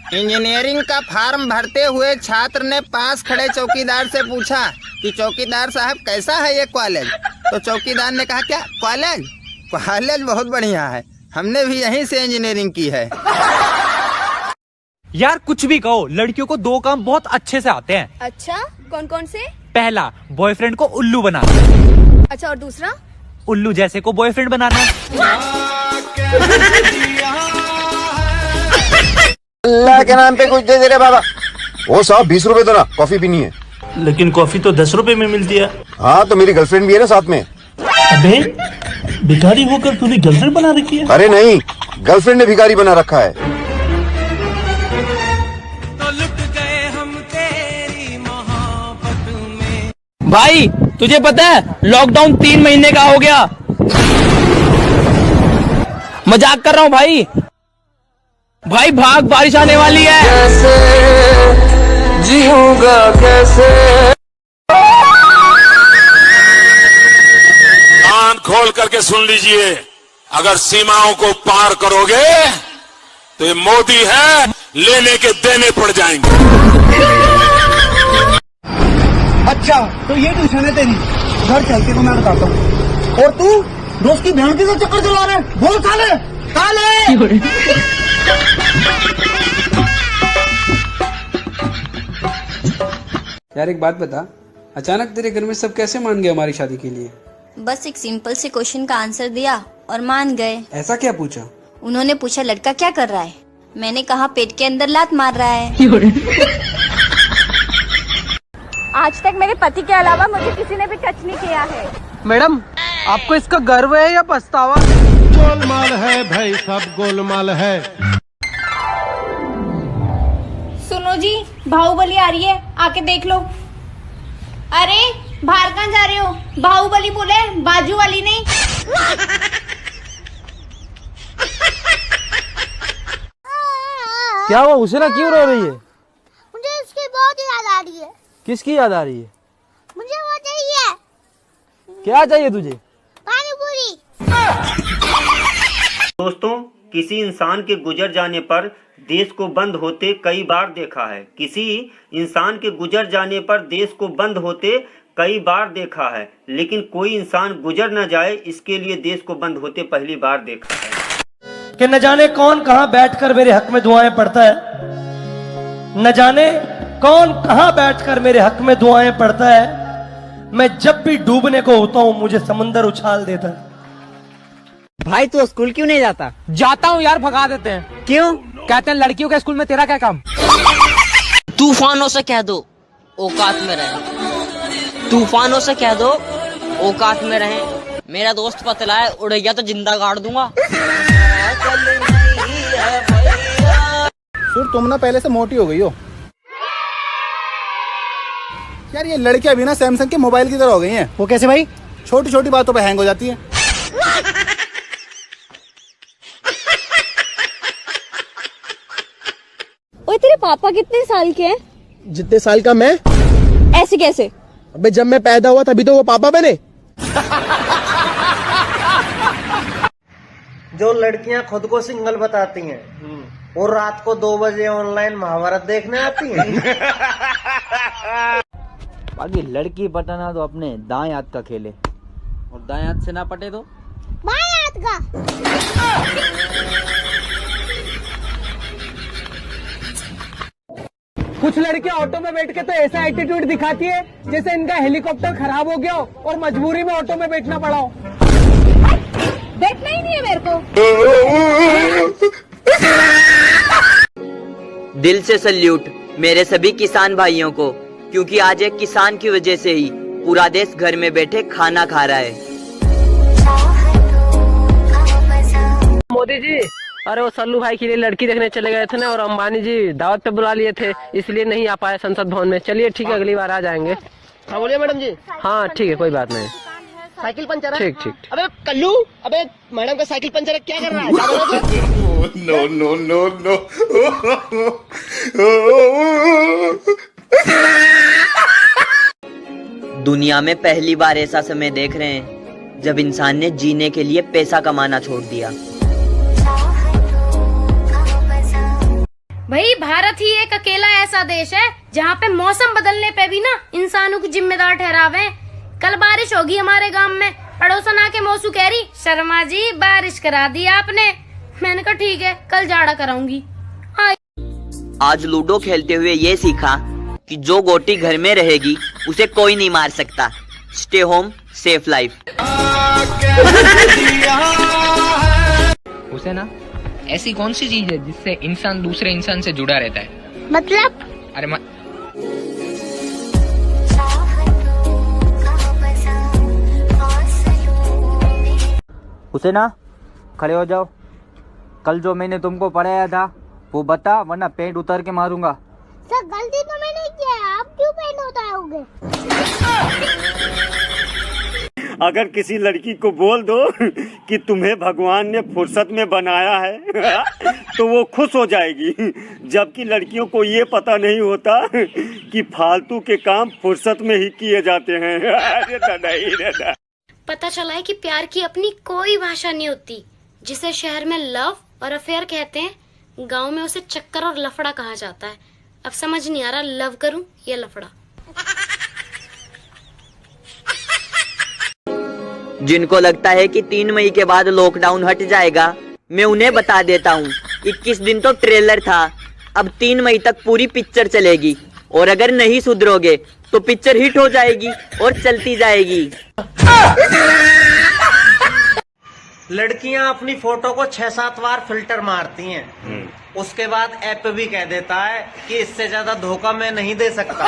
Engineering का form भरते हुए छात्र ने पास खड़े चौकीदार से पूछा कि चौकीदार साहब कैसा है ये कॉलेज। तो चौकीदार ने कहा, क्या कॉलेज? कॉलेज बहुत बढ़िया है, हमने भी यहीं से इंजीनियरिंग की है। यार कुछ भी कहो, लड़कियों को 2 काम बहुत अच्छे से आते हैं। अच्छा, कौन कौन से? पहला, बॉयफ्रेंड को उल्लू बनाना। अच्छा, और दूसरा? उल्लू जैसे को बॉयफ्रेंड बनाना। अल्लाह के नाम पे कुछ दे दे रे बाबा। वो साहब 20 रुपए दो ना, कॉफी पीनी है। लेकिन कॉफी तो 10 रुपए में मिलती है। हाँ तो मेरी गर्लफ्रेंड भी है ना साथ में। अबे भिखारी होकर तूने गर्लफ्रेंड बना रखी है? अरे नहीं, गर्लफ्रेंड ने भिखारी बना रखा है। तो लुट गए हम तेरी मोहब्बत में। भाई तुझे पता है लॉकडाउन 3 महीने का हो गया। मजाक कर रहा हूँ भाई। भाई भाग, बारिश आने वाली है। कैसे जीऊंगा कैसे? कान खोल करके सुन लीजिए, अगर सीमाओं को पार करोगे तो ये मोदी है, लेने के देने पड़ जाएंगे। अच्छा तो ये ट्यूशन है तेरी, घर चलते को मैं बताता हूँ। और तू दोस्त की बहन के साथ चक्कर चला रहे, बोल काले काले। यार एक बात बता, अचानक तेरे घर में सब कैसे मान गए हमारी शादी के लिए? बस एक सिंपल से क्वेश्चन का आंसर दिया और मान गए। ऐसा क्या पूछा? उन्होंने पूछा लड़का क्या कर रहा है, मैंने कहा पेट के अंदर लात मार रहा है। आज तक मेरे पति के अलावा मुझे किसी ने भी टच नहीं किया है। मैडम आपको इसका गर्व है या पछतावा? गोलमाल है भाई, सब गोलमाल है। सुनो जी, बाहुबली आ रही है, आके देख लो। अरे बाहर कहाँ जा रहे हो? बाहुबली बोले, बाजू वाली नहीं। क्या हुआ, उसे ना क्यों रो रही है? मुझे इसकी बहुत याद आ रही है। किसकी याद आ रही है? मुझे वो चाहिए। क्या चाहिए तुझे? पानी पूरी। दोस्तों, किसी इंसान के गुजर जाने पर देश को बंद होते कई बार देखा है। किसी इंसान के गुजर जाने पर देश को बंद होते कई बार देखा है, लेकिन कोई इंसान गुजर न जाए इसके लिए देश को बंद होते पहली बार देखा है। कि न जाने कौन कहां बैठकर मेरे हक में दुआएं पढ़ता है, न जाने कौन कहां बैठकर मेरे हक में दुआएं पढ़ता है। मैं जब भी डूबने को होता हूं मुझे समंदर उछाल देता है। भाई तू स्कूल क्यों नहीं जाता? जाता हूं यार, भगा देते हैं। क्यों? कहते हैं लड़कियों के स्कूल में तेरा क्या काम? तूफानों से कह दो औकात में रहे। तूफानों से कह दो औकात में रहे। मेरा दोस्त पतला है, उड़ गया तो जिंदा गाड़ दूंगा। सुर तुम ना पहले से मोटी हो गई हो यार। ये लड़कियां भी ना सैमसंग के मोबाइल की तरह हो गई हैं। वो कैसे भाई? छोटी छोटी बातों पे हैंग हो जाती हैं। ओए तेरे पापा कितने साल के हैं? जितने साल का मैं। ऐसे कैसे? अबे जब मैं पैदा हुआ तभी तो वो पापा बने। जो लड़कियां खुद को सिंगल बताती हैं और रात को 2 बजे ऑनलाइन महाभारत देखने आती हैं। बाकी लड़की पटाना तो अपने दाएं हाथ का खेले, और दाएं हाथ से ना पटे तो बाएं हाथ का। कुछ लड़कियां ऑटो में बैठ के तो ऐसा एटीट्यूड दिखाती है जैसे इनका हेलीकॉप्टर खराब हो गया हो और मजबूरी में ऑटो में बैठना पड़ा हो। देखना ही नहीं है मेरे को। दिल से सल्यूट मेरे सभी किसान भाइयों को, क्योंकि आज एक किसान की वजह से ही पूरा देश घर में बैठे खाना खा रहा है। मोदी जी, अरे वो सल्लू भाई के लिए लड़की देखने चले गए थे ना, और अंबानी जी दावत पे बुला लिए थे, इसलिए नहीं आ पाए संसद भवन में। चलिए ठीक है, अगली बार आ जाएंगे। हाँ बोलिए मैडम जी। हाँ ठीक है, कोई बात नहीं। साइकिल पंचर है। ठीक ठीक। अबे कल्लू, अबे मैडम का साइकिल पंचर है, क्या कर रहा है? No no no no. दुनिया में पहली बार ऐसा समय देख रहे हैं जब इंसान ने जीने के लिए पैसा कमाना छोड़ दिया। भाई भारत ही एक अकेला ऐसा देश है जहाँ पे मौसम बदलने पे भी ना इंसानों को जिम्मेदार ठहरावे हैं। कल बारिश होगी हमारे गांव में, पड़ोसन आके मौसू कह रही शर्मा जी बारिश करा दी आपने। मैंने कहा ठीक है कल जाड़ा कराऊंगी। आज लूडो खेलते हुए ये सीखा कि जो गोटी घर में रहेगी उसे कोई नहीं मार सकता। Stay home safe life. उसे ना ऐसी कौन सी चीज है जिससे इंसान दूसरे इंसान से जुड़ा रहता है? मतलब अरे उसे ना खड़े हो जाओ। कल जो मैंने तुमको पढ़ाया था वो बता, वरना पेंट उतार के मारूंगा। सर गलती तो मैंने किया है, आप क्यों पेंट उतारोगे? अगर किसी लड़की को बोल दो कि तुम्हें भगवान ने फुर्सत में बनाया है तो वो खुश हो जाएगी, जबकि लड़कियों को ये पता नहीं होता कि फालतू के काम फुर्सत में ही किए जाते हैं। अरे दादा ही दादा। पता चला है कि प्यार की अपनी कोई भाषा नहीं होती। जिसे शहर में लव और अफेयर कहते हैं, गांव में उसे चक्कर और लफड़ा कहा जाता है। अब समझ नहीं आ रहा लव करूं या लफड़ा। जिनको लगता है कि 3 मई के बाद लॉकडाउन हट जाएगा, मैं उन्हें बता देता हूँ 21 दिन तो ट्रेलर था। अब 3 मई तक पूरी पिक्चर चलेगी और अगर नहीं सुधरोगे तो पिक्चर हिट हो जाएगी और चलती जाएगी। लड़कियां अपनी फोटो को 6-7 बार फिल्टर मारती हैं, उसके बाद ऐप भी कह देता है कि इससे ज्यादा धोखा मैं नहीं दे सकता।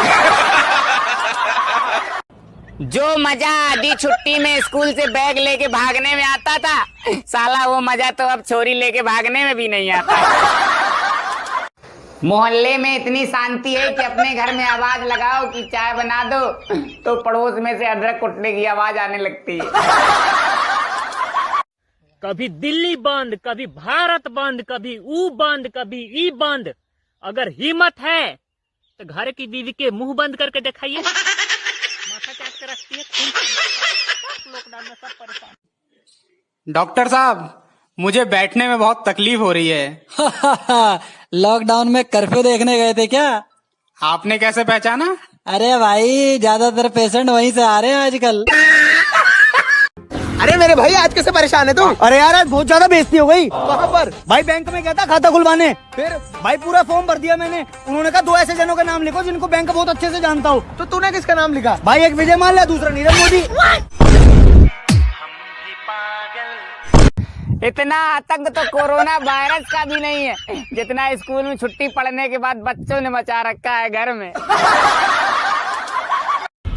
जो मजा आधी छुट्टी में स्कूल से बैग लेके भागने में आता था, साला वो मजा तो अब छोरी लेके भागने में भी नहीं आता। मोहल्ले में इतनी शांति है कि अपने घर में आवाज लगाओ कि चाय बना दो तो पड़ोस में से अदरक कुटने की आवाज आने लगती है। कभी दिल्ली बंद, कभी भारत बंद, कभी ऊ बंद, कभी ई बंद। अगर हिम्मत है तो घर की बीवी के मुंह बंद करके दिखाइए। माथा चाट के रखती है, लॉकडाउन में सब परेशान। डॉक्टर साहब, मुझे बैठने में बहुत तकलीफ हो रही है। लॉकडाउन में कर्फ्यू देखने गए थे क्या? आपने कैसे पहचाना? अरे भाई ज्यादातर पेशेंट वहीं से आ रहे हैं आजकल। अरे मेरे भाई आज कैसे परेशान है तू? अरे यार आज बहुत ज्यादा बेइज्जती हो गई। कहाँ पर? भाई बैंक में गया था खाता खुलवाने, फिर भाई पूरा फॉर्म भर दिया मैंने। उन्होंने कहा 2 ऐसे जनों का नाम लिखो जिनको बैंक बहुत अच्छे से जानता हूँ। तो तूने किसका नाम लिखा? भाई एक विजय माल्या, दूसरा नीरव मोदी। इतना आतंक तो कोरोना वायरस का भी नहीं है जितना स्कूल में छुट्टी पड़ने के बाद बच्चों ने मचा रखा है घर में।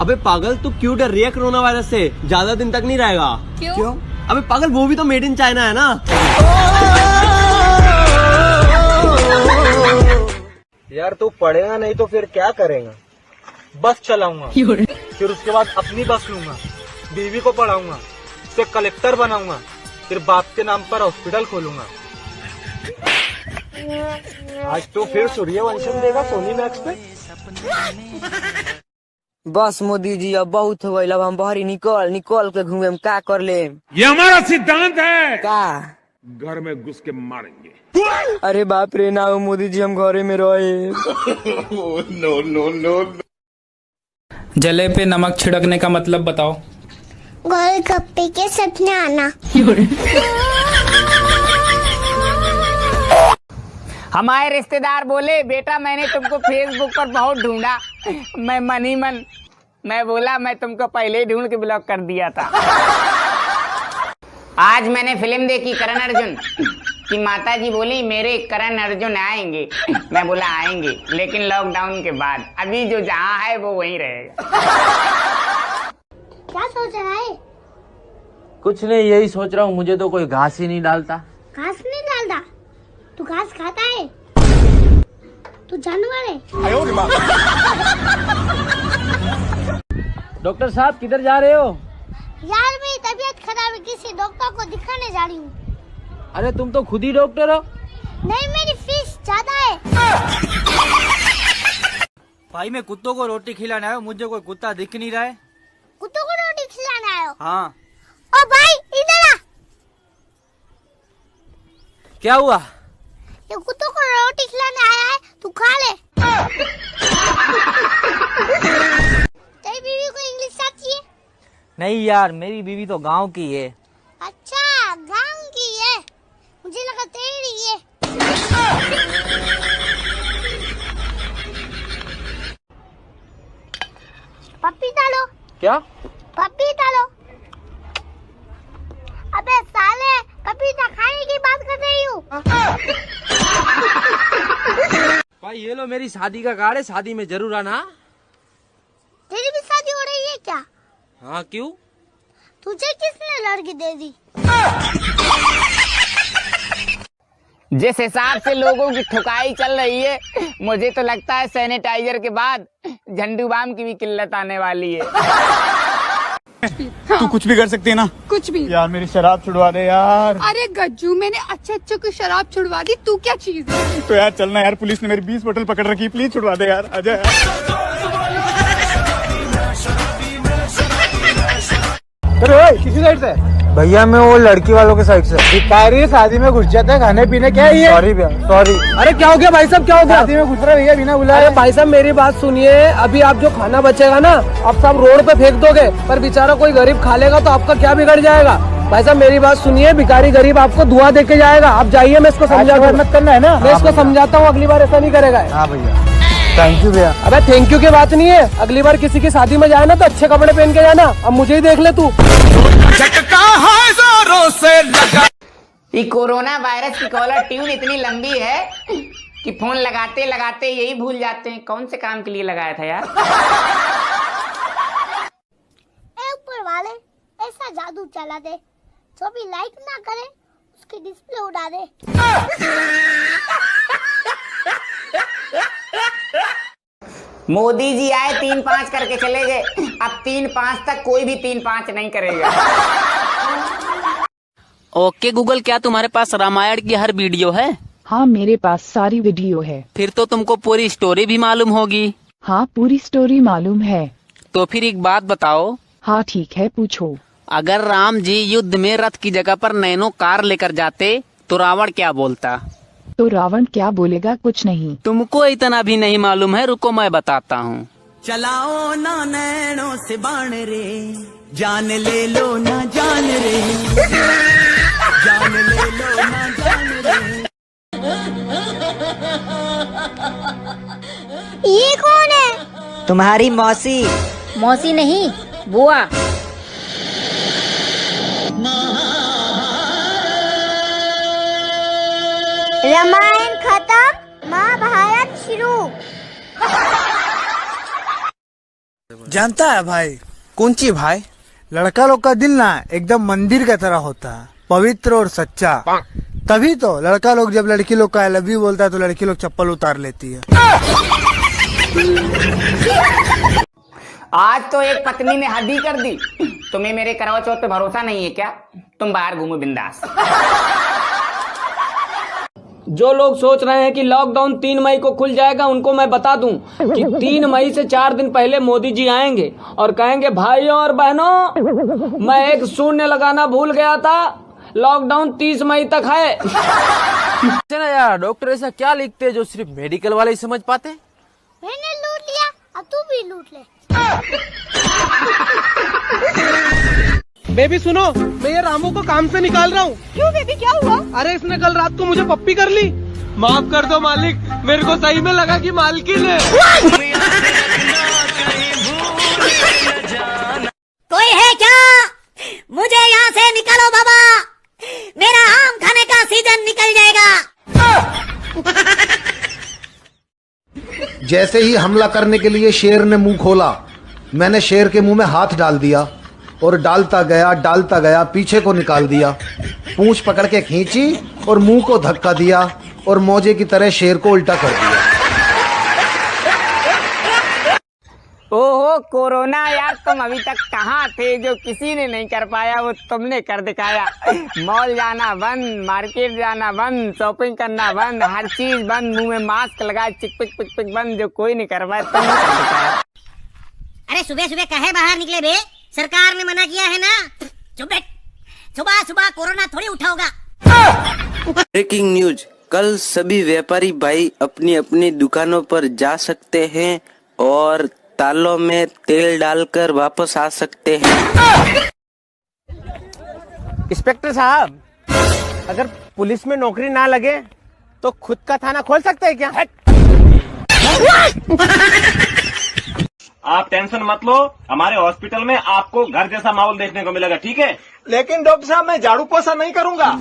अबे पागल, तू क्यों डर रही है कोरोना वायरस से? ज्यादा दिन तक नहीं रहेगा। क्यों? अबे पागल, वो भी तो मेड इन चाइना है ना। यार तू पढ़ेगा नहीं तो फिर क्या करेगा? बस चलाऊंगा, फिर उसके बाद अपनी बस लूंगा, बीवी को पढ़ाऊंगा, उसे कलेक्टर बनाऊंगा, फिर बाप के नाम पर हॉस्पिटल खोलूंगा। आज तो फिर सूर्यवंशम देगा सोनी मैक्स पे। बस मोदी जी अब बहुत हो गई, अब हम बाहर निकल के घूमे, क्या कर ले? ये हमारा सिद्धांत है। क्या? घर में घुस के मारेंगे। अरे बाप रे ना मोदी जी, हम घरे में रहे। No no no. जले पे नमक छिड़कने का मतलब बताओ। गोलगप्पे के सपने आना। हमारे रिश्तेदार बोले बेटा मैंने तुमको फेसबुक पर बहुत ढूंढा। मैं मन ही मन मैं बोला मैं तुमको पहले ही ढूंढ के ब्लॉक कर दिया था। आज मैंने फिल्म देखी करण अर्जुन की, माता जी बोली मेरे करण अर्जुन आएंगे। मैं बोला आएंगे लेकिन लॉकडाउन के बाद, अभी जो जहाँ है वो वहीं रहेगा। क्या सोच रहा है? कुछ नहीं, यही सोच रहा हूँ, मुझे तो कोई घास ही नहीं डालता। घास नहीं डालता? तू घास खाता है? तू जानवर है? डॉक्टर साहब किधर जा रहे हो? यार मेरी तबीयत खराब है, किसी डॉक्टर को दिखाने जा रही हूँ। अरे तुम तो खुद ही डॉक्टर हो। नहीं मेरी फीस ज्यादा है। भाई मैं कुत्तों को रोटी खिलाने आया हूँ, मुझे कोई कुत्ता दिख नहीं रहा है। कुत्तों को रोटी खिलाने आए हो? हाँ। ओ भाई इधर आ। क्या हुआ? ये कुत्तों को रोटी खिलाने आया है, तू खा ले। तेरी बीवी को इंग्लिश आती है? नहीं यार, मेरी बीवी तो गांव की है। अच्छा, गांव की है, मुझे लगा तेरी है। पपीता लो। क्या? पपीता लो। अबे साले, पपीता खाने की बात कर रही हूँ। भाई ये लो मेरी शादी का कार्ड है, शादी में जरूर आना। तेरी भी शादी हो रही है क्या? हाँ क्यों? तुझे किसने लड़की दे दी? जिस हिसाब से लोगों की ठुकाई चल रही है, मुझे तो लगता है सैनिटाइजर के बाद झंडू बाम की भी किल्लत आने वाली है। तू कुछ भी कर सकती है ना? कुछ भी। यार मेरी शराब छुड़वा दे यार। अरे गज्जू, मैंने अच्छे की शराब छुड़वा दी, तू क्या चीज है? तो यार चलना यार, पुलिस ने मेरी 20 बोतल पकड़ रखी, प्लीज छुड़वा दे यार, आजा यार। किसी साइड से? भैया मैं वो लड़की वालों के साइड से। भिखारी शादी में घुस जाते हैं खाने पीने, क्या है ये? सॉरी भैया, सॉरी। अरे क्या हो गया भाई साहब, क्या हो गया? शादी में घुस रहे भैया बिना बुलाए। अरे भाई साहब मेरी बात सुनिए, अभी आप जो खाना बचेगा ना, आप सब रोड पे फेंक दोगे, पर बेचारा कोई गरीब खा लेगा तो आपका क्या बिगड़ जाएगा? भाई साहब मेरी बात सुनिए, भिखारी गरीब आपको दुआ दे के जाएगा। आप जाइए, मैं इसको समझा मत करना है ना, मैं इसको समझाता हूँ, अगली बार ऐसा नहीं करेगा। हाँ भैया, थैंक यू भैया। अबे थैंक यू की बात नहीं है, अगली बार किसी की शादी में जाए ना तो अच्छे कपड़े पहन के जाना। अब मुझे ही देख ले तू। ये कोरोना वायरस की कॉलर ट्यून इतनी लंबी है कि फोन लगाते लगाते यही भूल जाते हैं कौन से काम के लिए लगाया था यार। ऊपर वाले ऐसा जादू चला दे, जो भी लाइक ना करे उसकी डिस्प्ले उड़ा दे। मोदी जी आए 3-5 करके चले गए, अब 3-5 तक कोई भी 3-5 नहीं करेगा। ओके गूगल, क्या तुम्हारे पास रामायण की हर वीडियो है? हाँ मेरे पास सारी वीडियो है। फिर तो तुमको पूरी स्टोरी भी मालूम होगी। हाँ पूरी स्टोरी मालूम है। तो फिर एक बात बताओ। हाँ ठीक है, पूछो। अगर राम जी युद्ध में रथ की जगह पर नैनो कार लेकर जाते तो रावण क्या बोलता? तो रावण क्या बोलेगा? कुछ नहीं। तुमको इतना भी नहीं मालूम है, रुको मैं बताता हूँ। चलाओ ना नैनो से बाण रे, जान ले लो ना जान रे, जान ले लो ना जान रे। ये कौन है? तुम्हारी मौसी। मौसी नहीं, बुआ। रामायण खत्म, महाभारत शुरू। जानता है भाई? कौन सी भाई? लड़का लोग का दिल ना एकदम मंदिर का तरह होता है, पवित्र और सच्चा। तभी तो लड़का लोग जब लड़की लोग का आई लव यू बोलता है तो लड़की लोग चप्पल उतार लेती है। आज तो एक पत्नी ने हद ही कर दी। तुम्हें मेरे करवा चौथ पे भरोसा नहीं है क्या? तुम बाहर घूमो बिंदास। जो लोग सोच रहे हैं कि लॉकडाउन 3 मई को खुल जाएगा, उनको मैं बता दूं कि 3 मई से 4 दिन पहले मोदी जी आएंगे और कहेंगे भाइयों और बहनों, मैं एक शून्य लगाना भूल गया था, लॉकडाउन 30 मई तक है। ना यार, डॉक्टर ऐसा क्या लिखते हैं जो सिर्फ मेडिकल वाले ही समझ पाते? मैंने लूट लिया, अब तू भी लूट ले। बेबी सुनो, मैं ये रामू को काम से निकाल रहा हूँ। क्यों बेबी, क्या हुआ? अरे इसने कल रात को मुझे पप्पी कर ली। माफ कर दो मालिक, मेरे को सही में लगा कि मालकिन है। कोई है क्या? मुझे यहाँ से निकालो बाबा, मेरा आम खाने का सीजन निकल जाएगा। जैसे ही हमला करने के लिए शेर ने मुंह खोला, मैंने शेर के मुंह में हाथ डाल दिया और डालता गया पीछे को निकाल दिया, पूंछ पकड़ के खींची और मुंह को धक्का दिया और मौजे की तरह शेर को उल्टा कर दिया। ओहो कोरोना यार, तुम अभी तक कहाँ थे? जो किसी ने नहीं कर पाया वो तुमने कर दिखाया। मॉल जाना बंद, मार्केट जाना बंद, शॉपिंग करना बंद, हर चीज बंद, मुंह में मास्क लगाए, चिक पिक पिक पिक बंद। जो कोई नहीं कर पाया तुमने कर दिखाया। अरे सुबह सुबह कहे बाहर निकले बे? सरकार ने मना किया है ना। चुप बैठ, सुबह सुबह कोरोना थोड़ी उठा होगा। ब्रेकिंग न्यूज, कल सभी व्यापारी भाई अपनी अपनी दुकानों पर जा सकते हैं और तालों में तेल डालकर वापस आ सकते हैं। इंस्पेक्टर साहब, अगर पुलिस में नौकरी ना लगे तो खुद का थाना खोल सकते हैं क्या? आप टेंशन मत लो, हमारे हॉस्पिटल में आपको घर जैसा माहौल देखने को मिलेगा, ठीक है? लेकिन डॉक्टर साहब, मैं झाड़ू पोछा नहीं करूंगा।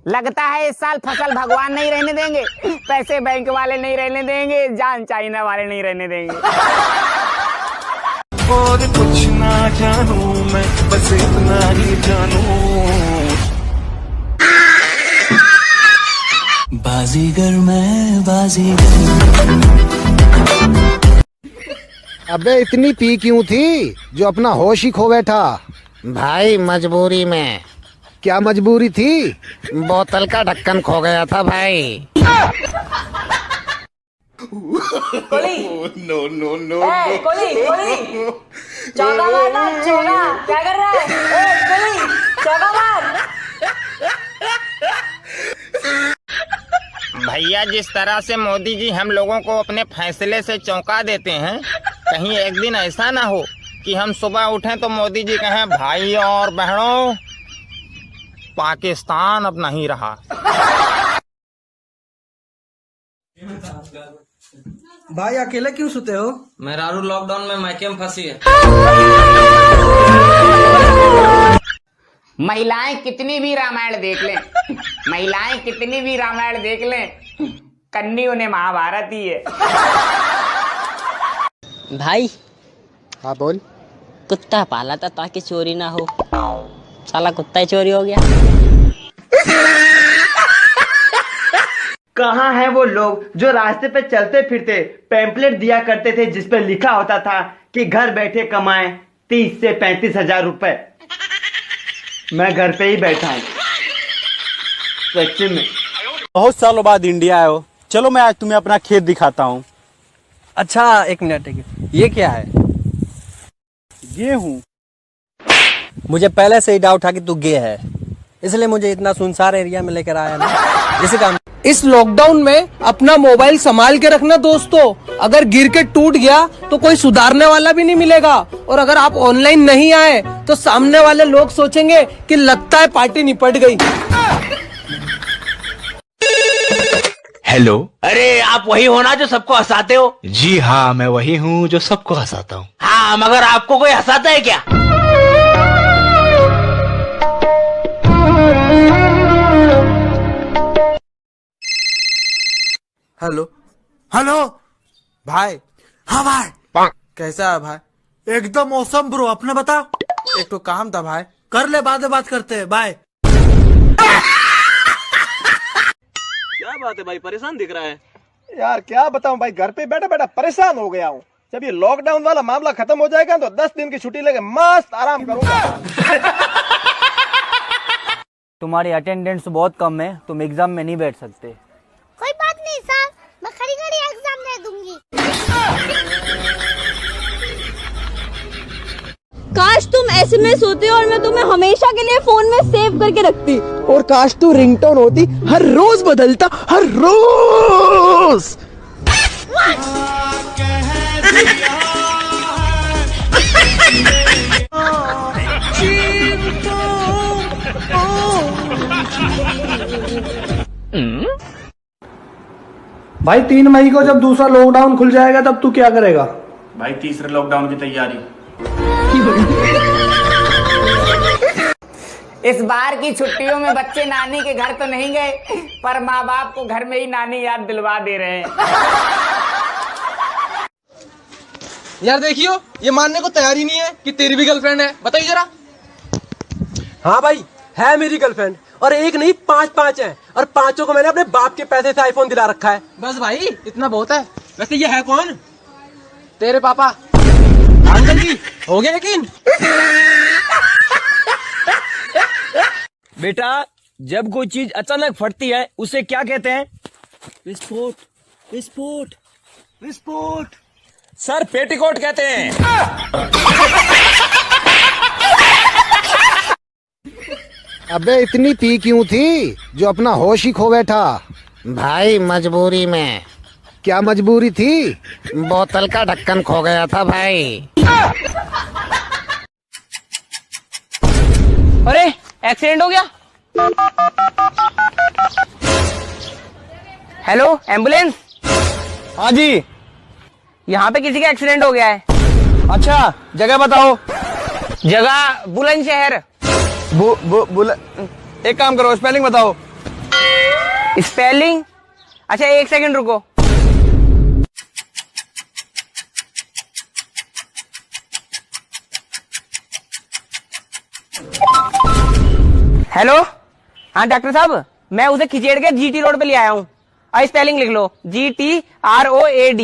लगता है इस साल फसल भगवान नहीं रहने देंगे, पैसे बैंक वाले नहीं रहने देंगे, जान चाइना वाले नहीं रहने देंगे। और कुछ ना जानू मैं, बस इतना ही जानू, बाजीगर मैं बाजीगर। अबे इतनी पी क्यों थी जो अपना होश ही खो बैठा? भाई मजबूरी में। क्या मजबूरी थी? बोतल का ढक्कन खो गया था भाई। नो नो नो कोली चौका मारना, चौका क्या कर रहा है? कोली चौका मार। भैया, जिस तरह से मोदी जी हम लोगों को अपने फैसले से चौंका देते हैं, कहीं एक दिन ऐसा ना हो कि हम सुबह उठें तो मोदी जी कहें, भाई और बहनों, पाकिस्तान अब नहीं रहा। भाई अकेले क्यों सोते हो? मैं रारू लॉकडाउन में मायके में फंसी है। महिलाएं कितनी भी रामायण देख लें, महिलाएं कितनी भी रामायण देख लें, कन्नी उन्हें महाभारत ही है। भाई। हाँ बोल। कुत्ता पाला था ताकि चोरी ना हो, साला कुत्ता ही चोरी हो गया। कहाँ हैं वो लोग जो रास्ते पे चलते फिरते पैम्पलेट दिया करते थे जिस पे लिखा होता था कि घर बैठे कमाएं 30 से 35 हजार रुपए? मैं घर पे ही बैठा हूँ सच्ची में। बहुत सालों बाद इंडिया आए हो, चलो मैं आज तुम्हें अपना खेत दिखाता हूँ। अच्छा एक मिनट, ये क्या है? गेहूं। मुझे पहले से ही डाउट था कि तू गे है, इसलिए मुझे इतना सुनसान एरिया में लेकर आया ना। इसी काम। इस लॉकडाउन में अपना मोबाइल संभाल के रखना दोस्तों, अगर गिर के टूट गया तो कोई सुधारने वाला भी नहीं मिलेगा, और अगर आप ऑनलाइन नहीं आए तो सामने वाले लोग सोचेंगे कि लगता है पार्टी निपट गई। हेलो। अरे आप वही हो ना जो सबको हंसाते हो? जी हाँ, मैं वही हूँ जो सबको हंसाता हूँ। हाँ, मगर आपको कोई हंसाता है क्या? हेलो हेलो भाई। हाँ भाई, कैसा है भाई? एकदम मौसम ब्रो, अपने बता। एक तो काम था भाई, कर ले, बाद में बात करते हैं, बाय। क्या बात है भाई, परेशान दिख रहा है? यार क्या बताऊं भाई, घर पे बैठा बैठा परेशान हो गया हूँ। जब ये लॉकडाउन वाला मामला खत्म हो जाएगा तो 10 दिन की छुट्टी लेके मस्त आराम करूंगा। तुम्हारी अटेंडेंस बहुत कम है, तुम एग्जाम में नहीं बैठ सकते। कोई बात नहीं सर, मैं खड़ी खड़ी एग्जाम दे दूंगी। काश तुम एसएमएस होते और मैं तुम्हें हमेशा के लिए फोन में सेव करके रखती। और काश तू रिंगटोन होती, हर रोज बदलता, हर रोज। भाई 3 मई को जब दूसरा लॉकडाउन खुल जाएगा तब तू क्या करेगा? भाई तीसरे लॉकडाउन की तैयारी। इस बार की छुट्टियों में बच्चे नानी के घर तो नहीं गए, पर माँ बाप को घर में ही नानी याद दिलवा दे रहे हैं। यार देखियो, ये मानने को तैयार ही नहीं है कि तेरी भी गर्लफ्रेंड है। बताइए जरा। हाँ भाई, है मेरी गर्लफ्रेंड, और एक नहीं 5 है, और 5 को मैंने अपने बाप के पैसे से आईफोन दिला रखा है। बस भाई, इतना बहुत है। वैसे ये है कौन? तेरे पापा। अंकल जी, हो गया यकीन? बेटा, जब कोई चीज अचानक फटती है उसे क्या कहते हैं? विस्फोट, विस्फोट, विस्फोट। सर, पेटीकोट कहते हैं। अबे इतनी पी क्यों थी जो अपना होश ही खो बैठा? भाई मजबूरी में। क्या मजबूरी थी? बोतल का ढक्कन खो गया था भाई। अरे एक्सीडेंट हो गया। Hello ambulance. हाँ जी। यहाँ पे किसी का एक्सीडेंट हो गया है। अच्छा जगह बताओ। जगह बुलंदशहर। एक काम करो, स्पेलिंग बताओ। स्पेलिंग? अच्छा 1 सेकंड रुको। हेलो, हाँ डॉक्टर साहब, मैं उसे खिचेड़ के GT रोड पे ले आया हूँ। स्पेलिंग लिख लो, GTROAD।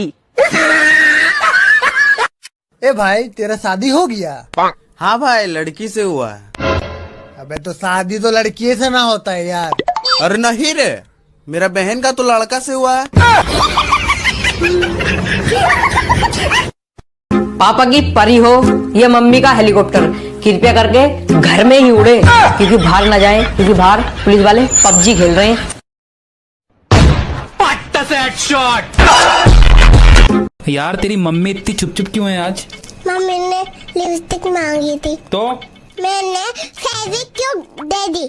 ए भाई तेरा शादी हो गया? हाँ भाई, लड़की से हुआ है। अबे तो शादी तो लड़की से ना होता है यार। अरे नहीं रे, मेरा बहन का तो लड़का से हुआ है। पापा की परी हो या मम्मी का हेलीकॉप्टर, कृपया करके घर में ही उड़े, क्योंकि बाहर ना जाए, क्योंकि बाहर पुलिस वाले PUBG खेल रहे हैं। यार तेरी मम्मी इतनी चुप चुप क्यों है आज? मम्मी ने लिपस्टिक मांगी थी तो मैंने फेविक्विक दे दी।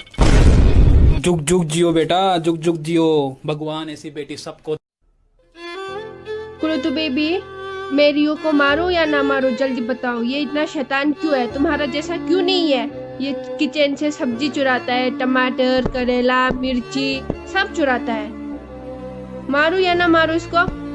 जुग जुग जियो बेटा, जुग जुग जियो। भगवान ऐसी बेटी सबको। कुरुतु बेबी, मैं रियो को मारूं या ना मारूं, जल्दी बताओ। ये इतना शैतान क्यों है? तुम्हारा जैसा क्यों नहीं है? ये किचन से सब्जी चुराता है, टमाटर, करेला, मिर्ची सब चुराता है। मारूं या ना मारूं इसको?